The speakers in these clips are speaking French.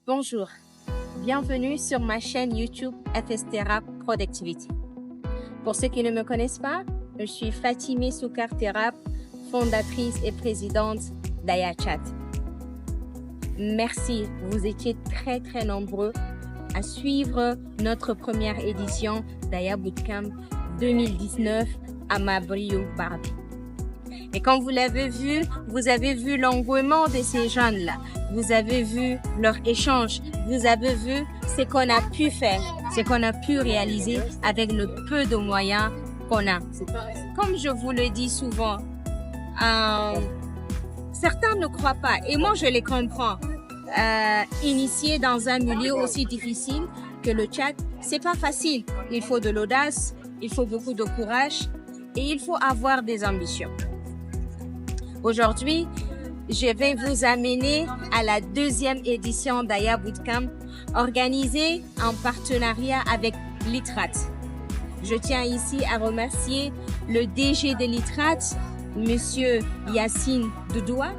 Bonjour, bienvenue sur ma chaîne YouTube FSTERA Productivity. Pour ceux qui ne me connaissent pas, je suis Fatimé Soukar Terap, fondatrice et présidente d'AyaChat. Merci, vous étiez très nombreux à suivre notre première édition d'Aya Bootcamp 2019 à Mabriou Barbie. Et comme vous l'avez vu, vous avez vu l'engouement de ces jeunes-là. Vous avez vu leur échange. Vous avez vu ce qu'on a pu faire, ce qu'on a pu réaliser avec le peu de moyens qu'on a. Comme je vous le dis souvent, certains ne croient pas, et moi je les comprends, initier dans un milieu aussi difficile que le chat, c'est pas facile. Il faut de l'audace, il faut beaucoup de courage et il faut avoir des ambitions. Aujourd'hui, je vais vous amener à la deuxième édition d'Aya Bootcamp organisée en partenariat avec Litrat. Je tiens ici à remercier le DG de Litrat, Monsieur Yassine Doudoua,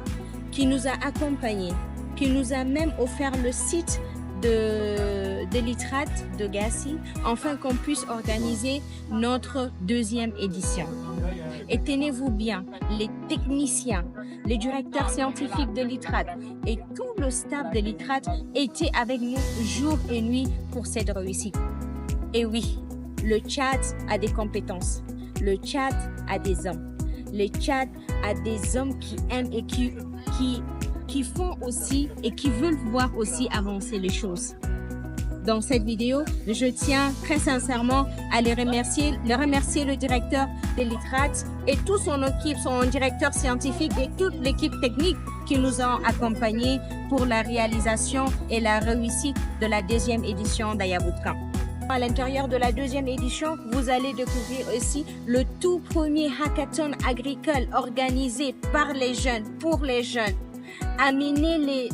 qui nous a accompagnés, qui nous a même offert le site de Litrat de Gassi, afin qu'on puisse organiser notre deuxième édition. Et tenez-vous bien, les techniciens, les directeurs scientifiques de Litrat et tout le staff de Litrat étaient avec nous jour et nuit pour cette réussite. Et oui, le chat a des compétences, le chat a des hommes, le chat a des hommes qui aiment et qui font aussi et qui veulent voir aussi avancer les choses. Dans cette vidéo, je tiens très sincèrement à remercier le directeur de Litrat et toute son équipe, son directeur scientifique et toute l'équipe technique qui nous ont accompagnés pour la réalisation et la réussite de la deuxième édition d'Aya Bootcamp. À l'intérieur de la deuxième édition, vous allez découvrir aussi le tout premier hackathon agricole organisé par les jeunes, pour les jeunes. Amener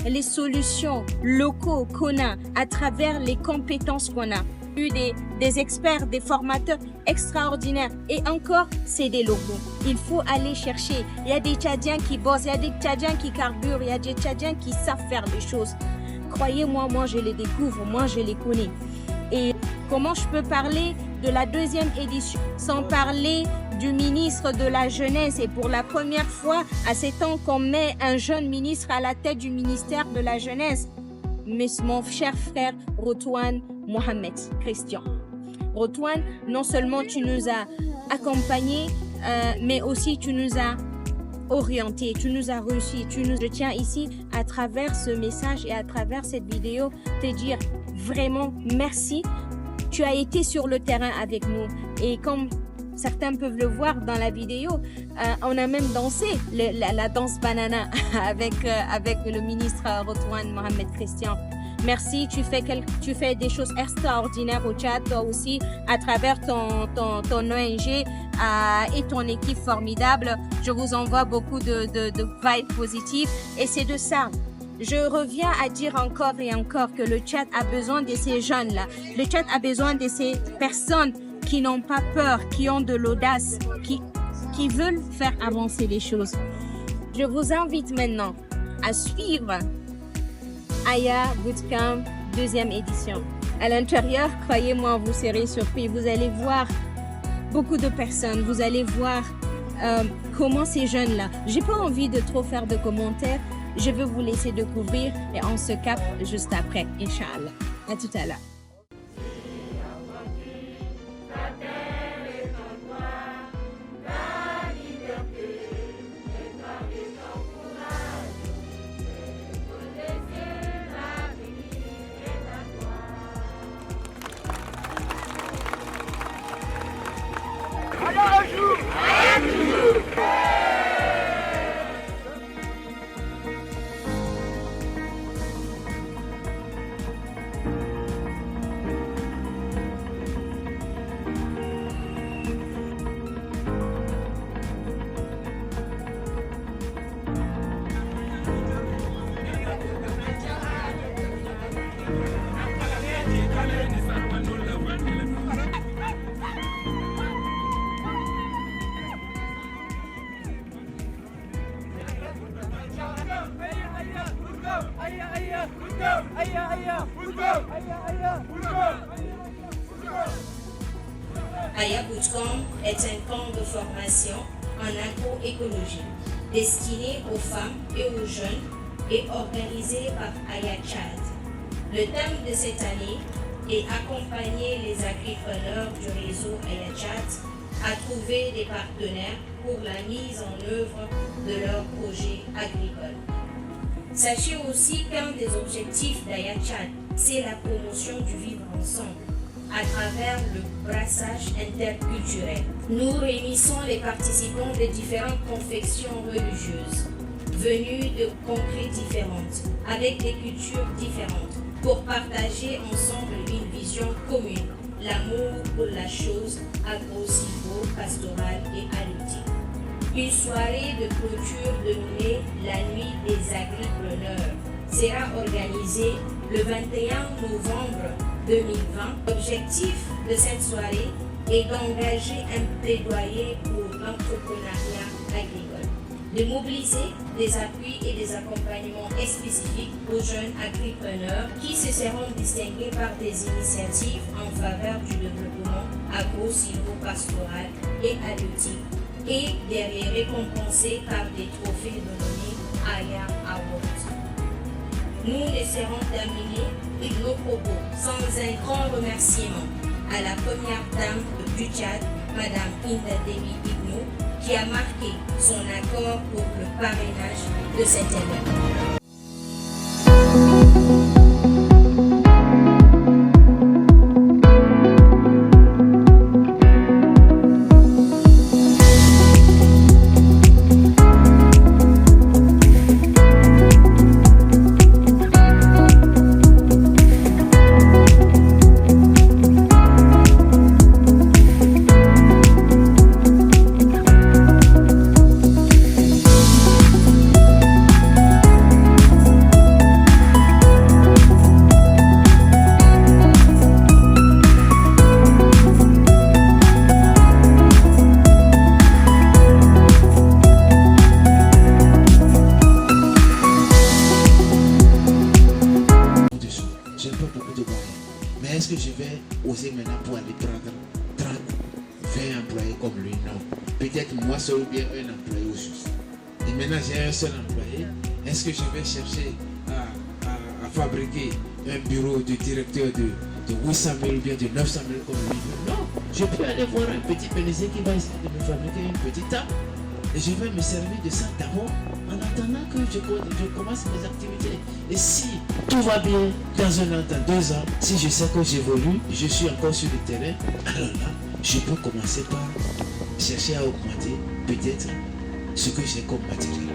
les solutions locaux qu'on a à travers les compétences qu'on a. Eu des experts, des formateurs extraordinaires. Et encore, c'est des locaux. Il faut aller chercher. Il y a des Tchadiens qui bossent, il y a des Tchadiens qui carburent, il y a des Tchadiens qui savent faire les choses. Croyez-moi, moi je les découvre, moi je les connais. Et comment je peux parler de la deuxième édition sans parler du ministre de la Jeunesse? Et pour la première fois, à 7 ans qu'on met un jeune ministre à la tête du ministère de la Jeunesse, mais mon cher frère Rotouane Mohamed Christian. Rotouane, non seulement tu nous as accompagnés, mais aussi tu nous as orientés, tu nous as réussi. Je tiens ici, à travers ce message et à travers cette vidéo, te dire vraiment merci. Tu as été sur le terrain avec nous et comme certains peuvent le voir dans la vidéo, on a même dansé la danse banana avec le ministre Rotouane Mohamed Christian. Merci, tu fais des choses extraordinaires au Tchad, toi aussi, à travers ton ONG et ton équipe formidable. Je vous envoie beaucoup de vibes positives et c'est de ça. Je reviens à dire encore et encore que le Tchad a besoin de ces jeunes-là. Le Tchad a besoin de ces personnes qui n'ont pas peur, qui ont de l'audace, qui veulent faire avancer les choses. Je vous invite maintenant à suivre Aya Bootcamp deuxième édition. À l'intérieur, croyez-moi, vous serez surpris. Vous allez voir beaucoup de personnes. Vous allez voir comment ces jeunes-là. J'ai pas envie de trop faire de commentaires. Je veux vous laisser découvrir et on se capte juste après, Inch'Allah. À tout à l'heure. Aya Bootcamp est un camp de formation en agroécologie destiné aux femmes et aux jeunes et organisé par Aya Tchad. Le thème de cette année est accompagner les agripreneurs du réseau Aya Tchad à trouver des partenaires pour la mise en œuvre de leurs projets agricoles. Sachez aussi qu'un des objectifs d'Aya Tchad, c'est la promotion du vivre ensemble à travers le brassage interculturel. Nous réunissons les participants de différentes confessions religieuses, venus de contrées différentes, avec des cultures différentes, pour partager ensemble une vision commune, l'amour pour la chose agro-silvo-pastorale et halieutique. Une soirée de clôture dénommée la Nuit des agripreneurs sera organisée le 21 novembre 2020. L'objectif de cette soirée est d'engager un plaidoyer pour l'entrepreneuriat agricole, de mobiliser des appuis et des accompagnements spécifiques aux jeunes agripreneurs qui se seront distingués par des initiatives en faveur du développement agro-silvo-pastoral et halieutique et de les récompenser par des trophées dénommés Aya Awards. Nous laisserons terminer nos propos sans un grand remerciement à la première dame du Tchad, Madame Inda Devi Igno, qui a marqué son accord pour le parrainage de cet événement. Mais est-ce que je vais oser maintenant pour aller prendre 30, 20 employés comme lui? Non. Peut-être moi seul ou bien un employé au juste. Et maintenant j'ai un seul employé. Est-ce que je vais chercher à fabriquer un bureau de directeur de 800 000 ou bien de 900 000 comme lui? Non. Je peux aller voir un petit menuisier qui va essayer de me fabriquer une petite table. Et je vais me servir de ça d'abord en attendant que je commence mes activités. Et si tout va bien dans un an, dans 2 ans, si je sais que j'évolue, je suis encore sur le terrain, alors là, je peux commencer par chercher à augmenter peut-être ce que j'ai comme matériel.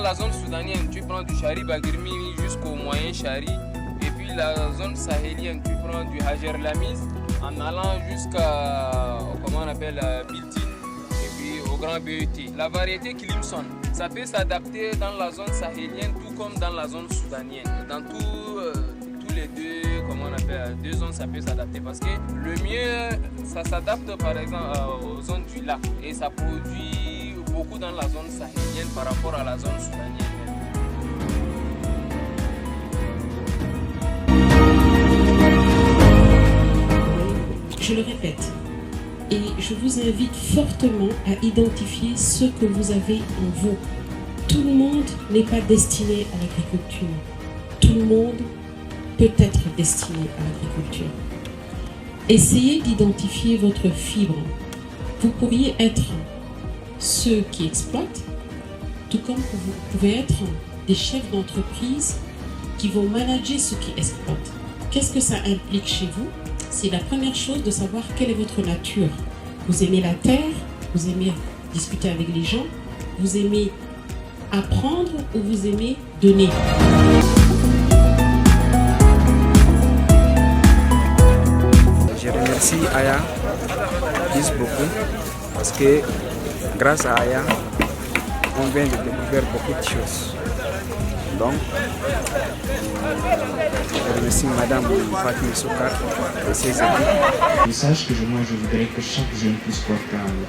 La zone soudanienne, tu prends du Chari Bagirmi jusqu'au moyen Chari, et puis la zone sahélienne, tu prends du Hajer Lamiz en allant jusqu'à, comment on appelle, Biltine et puis au Grand BET. La variété Kilimson, ça peut s'adapter dans la zone sahélienne tout comme dans la zone soudanienne. Dans tous les deux, comment on appelle, deux zones, ça peut s'adapter parce que le mieux, ça s'adapte par exemple aux zones du lac et ça produit beaucoup dans la zone sahélienne par rapport à la zone soudanienne. Je le répète, et je vous invite fortement à identifier ce que vous avez en vous. Tout le monde n'est pas destiné à l'agriculture. Tout le monde peut être destiné à l'agriculture. Essayez d'identifier votre fibre. Vous pourriez être ceux qui exploitent, tout comme vous pouvez être des chefs d'entreprise qui vont manager ceux qui exploitent. Qu'est-ce que ça implique chez vous? C'est la première chose de savoir quelle est votre nature. Vous aimez la terre, vous aimez discuter avec les gens, vous aimez apprendre ou vous aimez donner? Je remercie Aya beaucoup parce que grâce à Aya, on vient de découvrir beaucoup de choses. Donc, je remercie Madame Fatima Soukar et ses équipes. Le message que je voudrais que chaque jeune puisse porter en lui.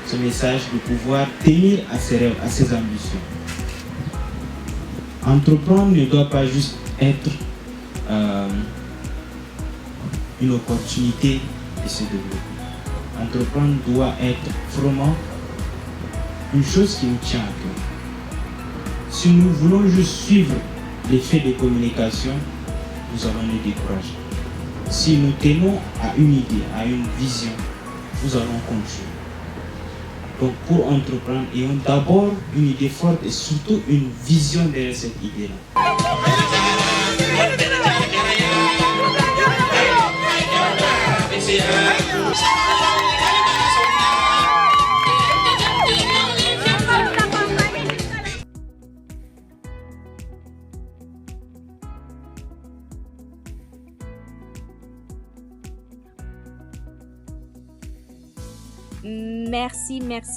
Ce message de pouvoir tenir à ses rêves, à ses ambitions. Entreprendre ne doit pas juste être une opportunité de se développer. Entreprendre doit être vraiment une chose qui nous tient à cœur. Si nous voulons juste suivre les faits de communication, nous allons nous décourager. Si nous tenons à une idée, à une vision, nous allons continuer. Donc pour entreprendre, ayons d'abord une idée forte et surtout une vision derrière cette idée-là.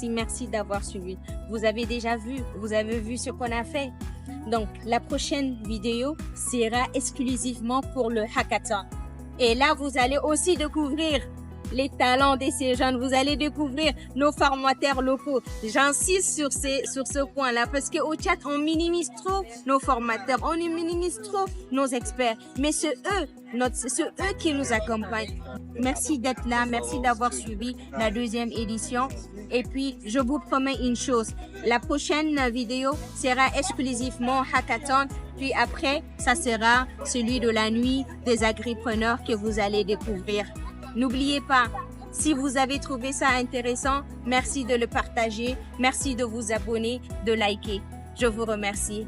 Merci d'avoir suivi. Vous avez déjà vu, vous avez vu ce qu'on a fait. Donc, la prochaine vidéo sera exclusivement pour le hackathon. Et là, vous allez aussi découvrir les talents de ces jeunes. Vous allez découvrir nos formateurs locaux. J'insiste sur ce point-là parce qu'au chat, on minimise trop nos formateurs, on minimise trop nos experts. Mais c'est eux qui nous accompagnent. Merci d'être là, merci d'avoir suivi la deuxième édition. Et puis, je vous promets une chose, la prochaine vidéo sera exclusivement hackathon. Puis après, ça sera celui de la nuit des agripreneurs que vous allez découvrir. N'oubliez pas, si vous avez trouvé ça intéressant, merci de le partager, merci de vous abonner, de liker. Je vous remercie.